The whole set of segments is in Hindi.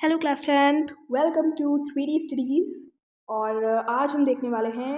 Hello class tenth, welcome to 3D studies. और आज हम देखने वाले हैं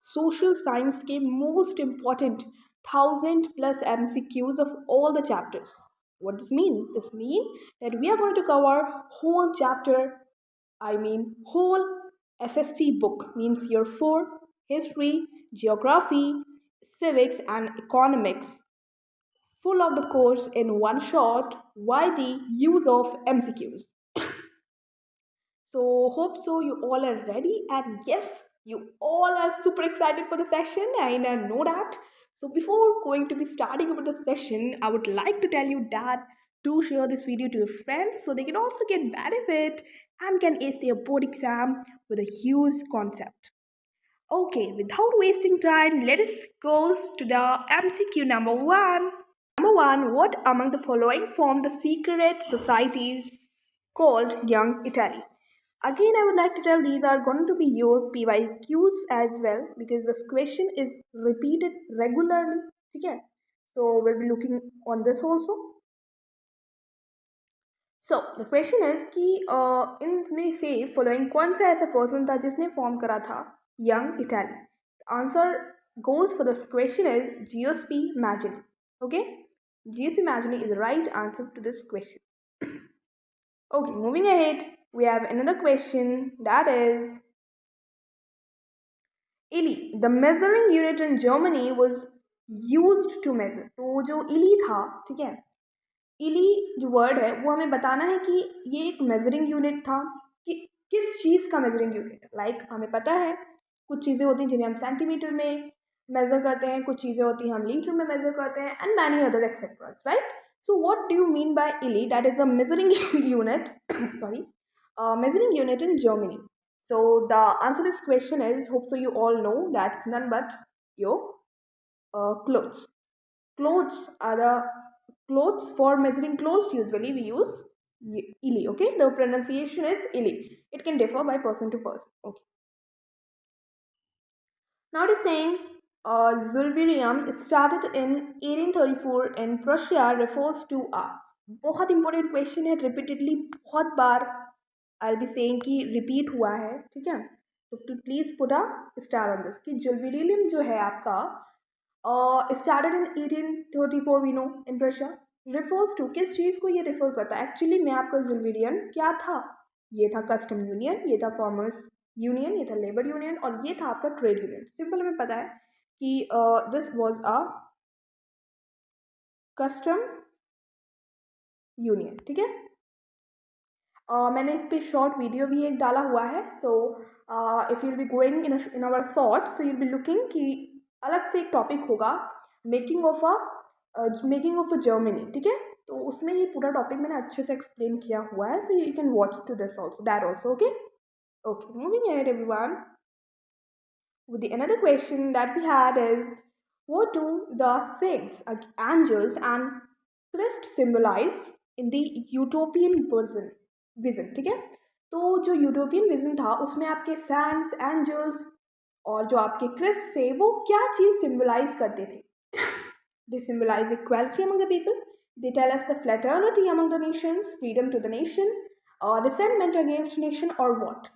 सोशल साइंस के most important 1000+ MCQs of all the chapters. What this mean? This mean that we are going to cover whole chapter, I mean whole SST book, means your 4 history, geography, civics and economics, full of the course in one shot. Why the use of MCQs? So hope so you all are ready, and yes, you all are super excited for the session. I know that. So before going to be starting about the session, I would like to tell you that do share this video to your friends so they can also get benefit and can ace their board exam with a huge concept. Okay, without wasting time, let us go to the MCQ number 1. Number 1, what among the following form the secret societies called Young Italy? Again, I would like to tell these are going to be your PYQs as well, because this question is repeated regularly. Okay, so we'll be looking on this also. So the question is कि इनमें से फॉलोइंग कौन सा ऐसा पर्सन था जिसने फॉर्म करा था young Italy? Answer goes for this question is Giuseppe Mazzini. Okay, Giuseppe Mazzini is the right answer to this question. Okay, moving ahead, we have another question, that is Illy. The measuring unit in Germany was used to measure. तो जो इली था, ठीक है, इली जो वर्ड है वो हमें बताना है कि ये एक मेजरिंग यूनिट था कि किस चीज़ का मेजरिंग यूनिट है। लाइक हमें पता है कुछ चीज़ें होती हैं जिन्हें हम सेंटीमीटर में मेज़र करते हैं, कुछ चीज़ें होती हैं हम लीटर में मेज़र करते हैं, and many other etceteras, right? So what do you mean by इली? That is a measuring unit sorry, measuring unit in Germany. So the answer to this question is, hope so you all know, that's none but your clothes. Clothes are the clothes. For measuring clothes usually we use illy. Okay, the pronunciation is illy. It can differ by person to person. Okay, now it is saying Zulbirium started in 1834 in Prussia refers to a बहुत इंपॉर्टेंट क्वेश्चन है, रिपीटेडली बहुत बार I'll be saying कि रिपीट हुआ है, ठीक है? तो please put a star on this कि जुलबेरियम जो है आपका started in 1834 we know in Russia, refers to किस चीज़ को ये रिफर करता है? एक्चुअली में आपका जुलबेरियन क्या था? ये था कस्टम यूनियन, ये था फार्मर्स यूनियन, ये था लेबर यूनियन, और ये था आपका ट्रेड यूनियन। सिंपल हमें पता है कि this was a custom union, ठीक है? मैंने इस पर शॉर्ट वीडियो भी एक डाला हुआ है। So if you will be going in our thoughts, so you will be looking कि अलग से एक टॉपिक होगा मेकिंग ऑफ अ जर्मनी, ठीक है? तो उसमें ये पूरा टॉपिक मैंने अच्छे से एक्सप्लेन किया हुआ है, so you can watch to this also, that also. Okay okay, moving ahead everyone with the another question that we had is, what do the saints, angels and Christ symbolize in the utopian vision? ठीक है, तो जो यूटोपियन विजन था उसमें आपके सैंट्स, एंजल्स और जो आपके क्रिस्ट से वो क्या चीज़ सिम्बलाइज करते थे? They symbolize equality among the people. They tell us the fraternity among the nations, freedom to the nation, resentment against nation, or what?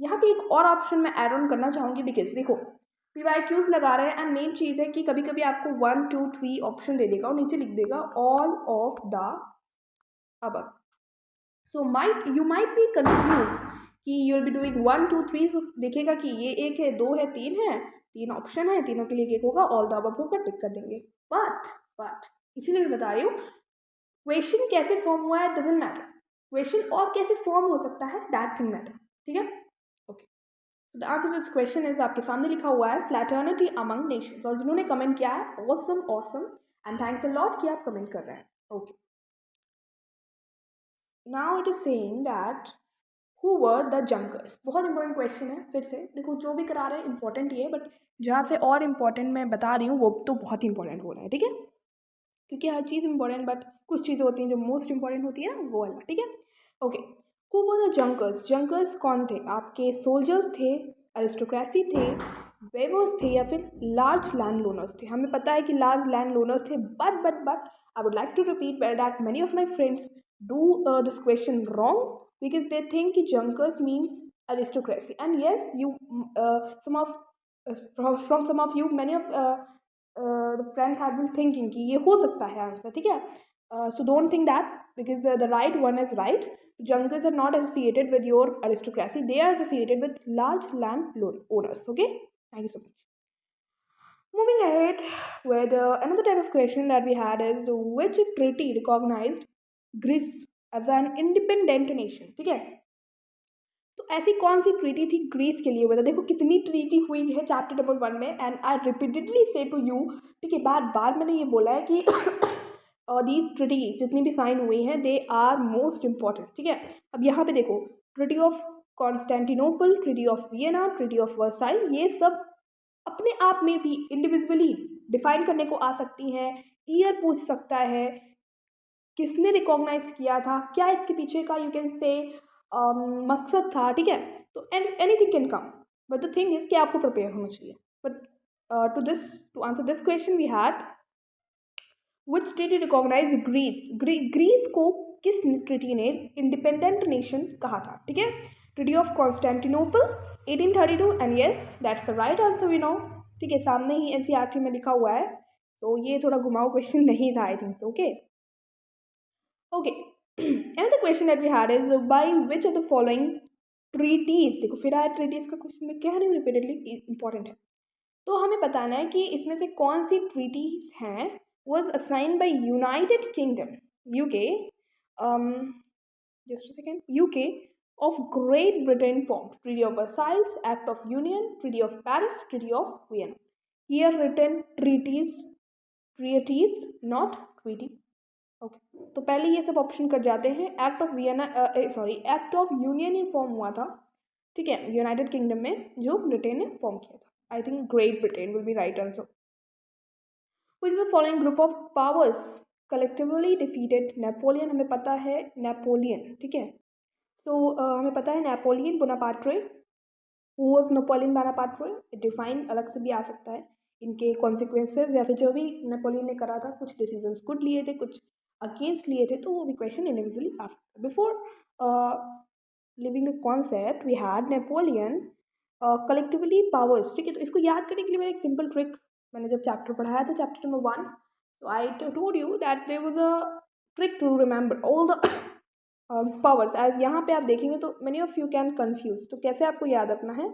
यहाँ पे एक और ऑप्शन मैं ऐड ऑन करना चाहूँगी, बिकॉज देखो PYQs लगा रहे हैं एंड मेन चीज़ है कि कभी कभी आपको 1 2 3 ऑप्शन दे देगा और नीचे लिख देगा all of the above. So you might be confuse कि यू विल बी डूइंग 1 2 3, सो देखेगा कि ये एक है, दो है, तीन है, तीन ऑप्शन है, तीनों के लिए एक होगा, ऑल द अबव होगा, टिक कर देंगे। बट इसीलिए मैं बता रही हूँ क्वेश्चन कैसे फॉर्म हुआ है डजेंट मैटर, क्वेश्चन और कैसे फॉर्म हो सकता है दैट थिंग मैटर, ठीक है? Okay, the answer this question is आपके सामने लिखा हुआ है फ्लैटर्निटी अमंग नेशंस, और जिन्होंने कमेंट किया है awesome awesome and thanks a lot कि आप कमेंट कर रहे हैं। Okay, now it is saying that who were the junkers. बहुत इंपॉर्टेंट क्वेश्चन है, फिर से देखो जो भी करा रहे हैं इंपॉर्टेंट ही है, बट जहाँ से और इम्पॉर्टेंट मैं बता रही हूँ वो तो बहुत इंपॉर्टेंट हो रहा है, ठीक है? क्योंकि हर चीज़ इंपॉर्टेंट, बट कुछ चीज़ें होती हैं जो मोस्ट इंपॉर्टेंट होती है ना, वो वाला, ठीक है? Okay, who were the junkers? Junkers कौन थे? आपके सोल्जर्स थे, अरिस्टोक्रेसी थे, वेवर्स थे, या फिर लार्ज लैंड लोनर्स थे? हमें पता है कि लार्ज लैंड लोनर्स थे, but I would like to repeat that many of my friends do this question wrong because they think कि junkers means aristocracy. And yes, you some of from some of you, many of the friends have been thinking कि ये हो सकता है आंसर, ठीक है. So don't think that, because the right one is right. Junkers are not associated with your aristocracy. They are associated with large land owners. Okay, thank you so much. Moving ahead with another type of question that we had is, which treaty recognized Greece as an independent nation? ठीक है, तो ऐसी कौन सी ट्रीटी थी ग्रीस के लिए? बता, देखो कितनी ट्रीटी हुई है चैप्टर नंबर 1 में, एंड आई रिपीटेडली से टू यू, ठीक है, बार बार मैंने ये बोला है कि दीज ट्रीटी जितनी भी साइन हुई हैं, दे आर मोस्ट इंपॉर्टेंट, ठीक है. अब यहाँ पे देखो, treaty of Constantinople, treaty of Vienna, treaty of Versailles, ये सब अपने आप में भी इंडिविजुअली डिफाइन करने को आ सकती हैं. ईयर पूछ सकता है, किसने रिकॉग्नाइज किया था, क्या इसके पीछे का यू कैन से मकसद था, ठीक है. तो anything can come, but the thing is कि आपको प्रिपेयर होना चाहिए. But to answer this question we had, which treaty recognise Greece. Greece को किस ट्रीटी ने इंडिपेंडेंट नेशन कहा था, ठीक है. Treaty of Constantinople 1832, and yes that's the right answer we know, ठीक है. सामने ही एनसीईआरटी में लिखा हुआ है, तो ये थोड़ा घुमाऊ क्वेश्चन नहीं था I think so. Okay okay, another question that we had is, by which of the following treaties, देखो फिर आया treaties का क्वेश्चन, मैं कह रही हूँ रिपीटेडली इंपॉर्टेंट है. तो हमें बताना है कि इसमें से कौन सी ट्रीटीज हैं was assigned by United Kingdom, UK, just a second, UK of Great Britain formed. Treaty of Versailles, Act of Union, Treaty of Paris, Treaty of Vienna. Here written treaties, not treaty. Okay, तो पहले ये सब ऑप्शन कट जाते हैं. Act of Vienna, act of union he form हुआ था, ठीक है, यूनाइटेड किंगडम में, जो ब्रिटेन ने फॉर्म किया था. I think great Britain will be right answer. Which is the following group of powers collectively defeated Napoleon. हमें पता है नेपोलियन, ठीक है. तो हमें पता है Napoleon Bonaparte. Who was Napoleon Bonaparte, define अलग से भी आ सकता है, इनके कॉन्सिक्वेंसेज या फिर जो भी नेपोलियन ने करा था, कुछ डिसीजंस गुड लिए थे, कुछ अगेंस्ट लिए थे, तो वो भी क्वेश्चन इंडिविजुअली आ सकता है. Before living the concept we had Napoleon collectively powers, ठीक है. तो इसको याद करने के लिए मैंने एक सिंपल ट्रिक, मैंने जब चैप्टर पढ़ाया था, चैप्टर नंबर 1, तो I told you that there was a trick to remember all the powers. As यहाँ पे आप देखेंगे तो many of you can confuse. तो कैसे आपको याद रखना है,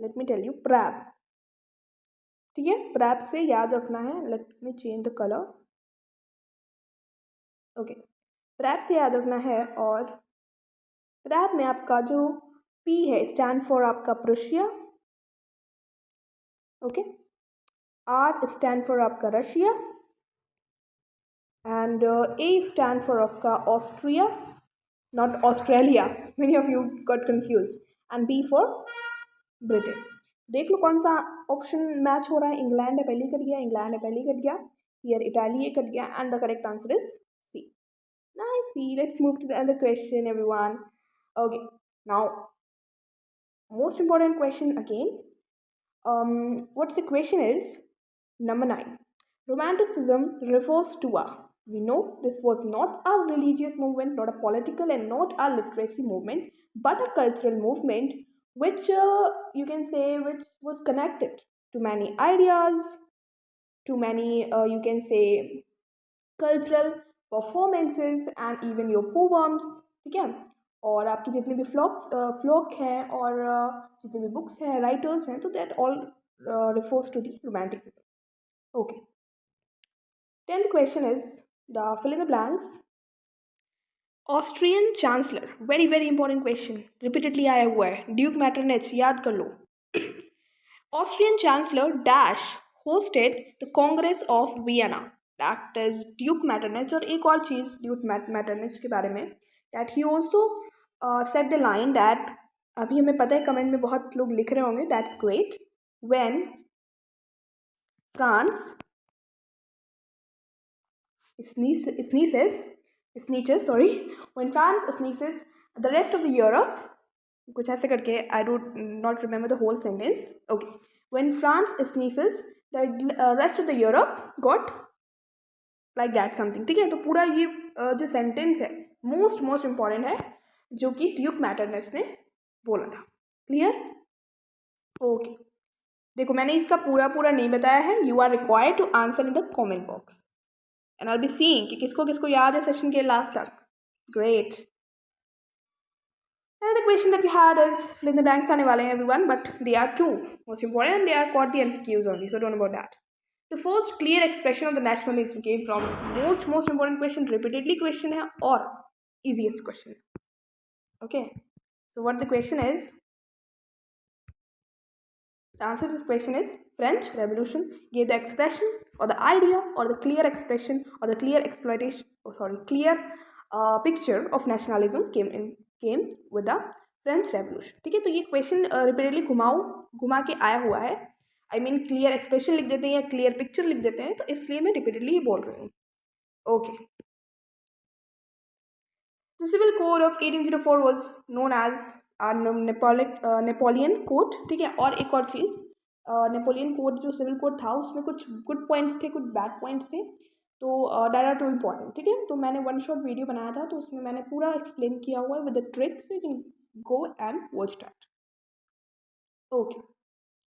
लेट मी टेल यू. प्रैप, ठीक है, प्रैप से याद रखना है. Let me change the colour. Okay, प्रैप से याद रखना है. और प्रैप में आपका जो पी है स्टैंड फॉर आपका Prussia, okay. R stand for आपका Russia, and A stand for आपका Austria, not Australia, many of you got confuse, and B for Britain. देख लो कौन सा ऑप्शन मैच हो रहा है. इंग्लैंड है पहले कट गया, इंग्लैंड है पहले कट गया, हियर इटाली है कट गया, and the correct answer is C. Nice. See, let's move to the other question, everyone. Okay, now most important question again. What's the question is number 9. Romanticism refers to a. We know this was not a religious movement, not a political, and not a literacy movement, but a cultural movement, which you can say which was connected to many ideas, to many you can say cultural performances and even your poems, ठीक है. और आपकी जितने भी फ्लॉक हैं और जितने भी बुक्स हैं, राइटर्स हैं, तो that all refers to the romanticism. Okay, 10th question is the fill in the blanks. Austrian chancellor, very very important question, repeatedly आया हुआ है. ड्यूक मैटरनिच, याद कर लो. Austrian chancellor dash hosted the congress of Vienna. That is Duke Metternich. और एक और चीज़ ड्यूक मैटरनिच के बारे में, that he also set the line that, अभी हमें पता है कमेंट में बहुत लोग लिख रहे होंगे, that's great, when France sneezes, when France sneezes, the rest of the Europe, कुछ ऐसे करके, I do not remember the whole sentence. Okay, when France sneezes, the rest of the Europe got like that something, ठीक है. तो पूरा ये जो सेंटेंस है मोस्ट इम्पॉर्टेंट है. जो कि ड्यूक मैटरनेस ने बोला था। क्लियर? ओके, देखो मैंने इसका पूरा नहीं बताया है। You are required to answer in the comment box and I will be seeing कि किसको किसको याद है सेशन के लास्ट तक। Great. Another question that we had is fill in the blanks आने वाले हैं everyone, but they are two most important and they are called the MCQs only, so don't know about that. The first clear expression of the nationalism came from most important question, repeatedly question है और easiest question. Okay, so what the question is? The answer to this question is French Revolution gave the expression or the idea or the clear expression or the clear exploitation, clear picture of nationalism came with the French revolution. ठीक है, तो ये क्वेश्चन रिपीटेडली घुमा के आया हुआ है। आई मीन क्लियर एक्सप्रेशन लिख देते हैं या क्लियर पिक्चर लिख देते हैं, तो इसलिए मैं रिपीटेडली ये बोल रही हूँ। Okay, the civil code of 1804 was known as Napoleon code. ठीक है, और एक और चीज़, नेपोलियन कोड जो सिविल कोड था उसमें कुछ गुड पॉइंट्स थे, कुछ बैड पॉइंट्स थे, तो दैट आर टू इम्पॉर्टेंट। ठीक है, तो मैंने वन शॉट वीडियो बनाया था, तो उसमें मैंने पूरा एक्सप्लेन किया हुआ है with the trick, so you can go and watch that. Okay,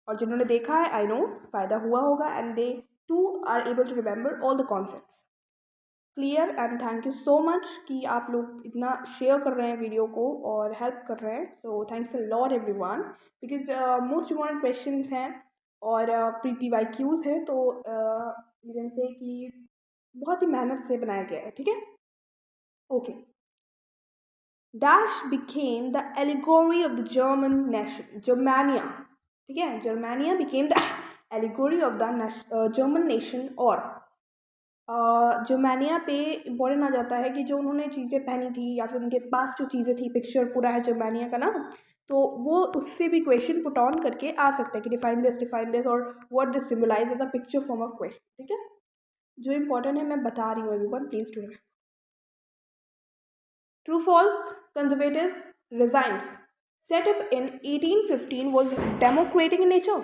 और जिन्होंने देखा है आई नो फ़ायदा हुआ होगा and they too are able to remember all the concepts. Clear and thank you so much कि आप लोग इतना शेयर कर रहे हैं वीडियो को और हेल्प कर रहे हैं। So thanks a lot everyone, because most important questions हैं और PYQs हैं, तो यू कैन से कि बहुत ही मेहनत से बनाया गया है। ठीक है, okay. Dash became the allegory of the German nation, Germania. ठीक है, Germania became the allegory of the German nation. और जर्मानिया पे इम्पोर्टेंट आ जाता है कि जो उन्होंने चीज़ें पहनी थी या फिर उनके पास जो चीज़ें थी, पिक्चर पूरा है जर्मानिया का ना, तो वो उससे भी क्वेश्चन पुट ऑन करके आ सकता है कि डिफाइन दिस और what this symbolize the picture form of question. ठीक है, जो इम्पोर्टेंट है मैं बता रही हूँ everyone, please to remember. True false conservative regimes set up in 1815 was democratic in nature?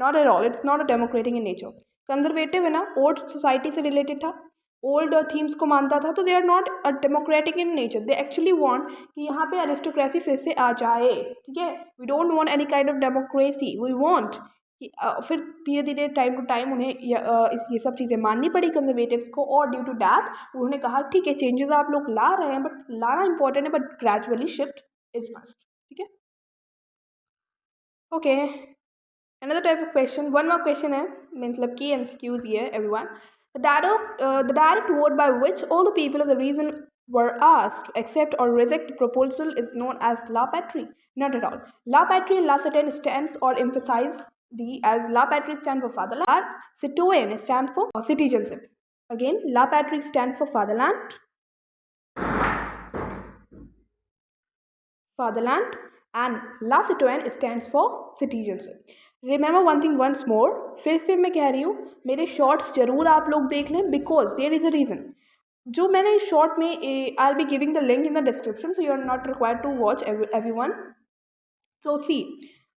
Not at all. It's not a democratic in nature. Conservative है ना, old society से related था, old themes को मानता था, तो they are not a democratic in nature. They actually want कि यहाँ पे aristocracy फिर से आ जाए। ठीक है, we don't want any kind of democracy. We want कि फिर धीरे धीरे टाइम टू टाइम उन्हें ये सब चीज़ें माननी पड़ी कंजर्वेटिव्स को, और ड्यू टू डैट उन्होंने कहा ठीक है चेंजेस आप लोग ला रहे हैं, बट लाना इंपॉर्टेंट है, but gradually shift is must. ठीक है, okay. Another type of question, one more question है, मतलब कि MCQs ये everyone. The direct vote by which all the people of the region were asked to accept or reject the proposal is known as la patrie? Not at all. La patrie and la citoyenne stands or emphasize as la patrie stands for fatherland, citoyen stands for citizenship. Again, la patrie stands for fatherland, and la citoyenne stands for citizenship. Remember one thing once more, फिर से मैं कह रही हूँ मेरे शॉर्ट्स जरूर आप लोग देख लें, because there is a reason. जो मैंने शॉर्ट में I be giving the link in the description, so you are not required to watch everyone. So see,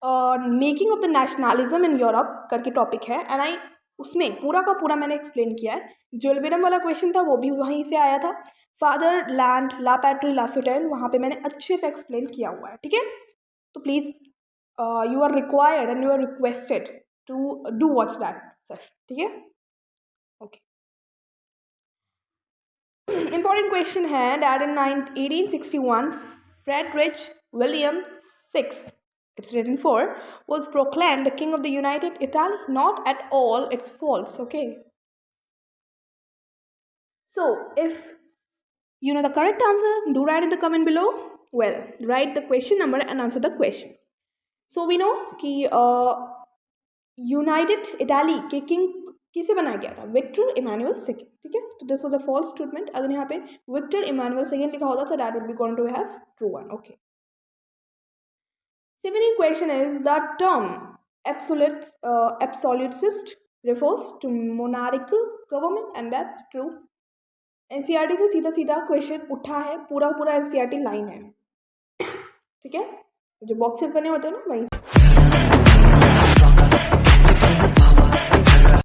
making of the nationalism in Europe करके टॉपिक है, एंड आई उसमें पूरा का पूरा मैंने एक्सप्लेन किया है। जो एल्विनम वाला क्वेश्चन था वो भी वहीं से आया था। फादर लैंड, ला पैट्री, ला सिटोयन, वहाँ पे मैंने अच्छे से एक्सप्लेन किया हुआ है। ठीक है, तो please you are required and you are requested to do watch that session. ठीक है, okay. Important question है that in 1861 Frederick William VI, it's written for, was proclaimed the king of the United Italy. Not at all, it's false. Okay, so if you know the correct answer, do write in the comment below. Well, write the question number and answer the question. So we know कि यूनाइटेड इटाली के किंग किसे बनाया गया था? Victor Emmanuel second. ठीक है, तो this was a false statement. अगर यहाँ पे विक्टर इमानुअल सेकेंड लिखा होता तो that would be going to have true one. Okay, 17th question is the term absolutist refers to monarchical government and that's true. NCERT से सीधा सीधा क्वेश्चन उठा है, पूरा NCERT लाइन है। ठीक है, जो बॉक्सेस बने होते हैं ना वहीं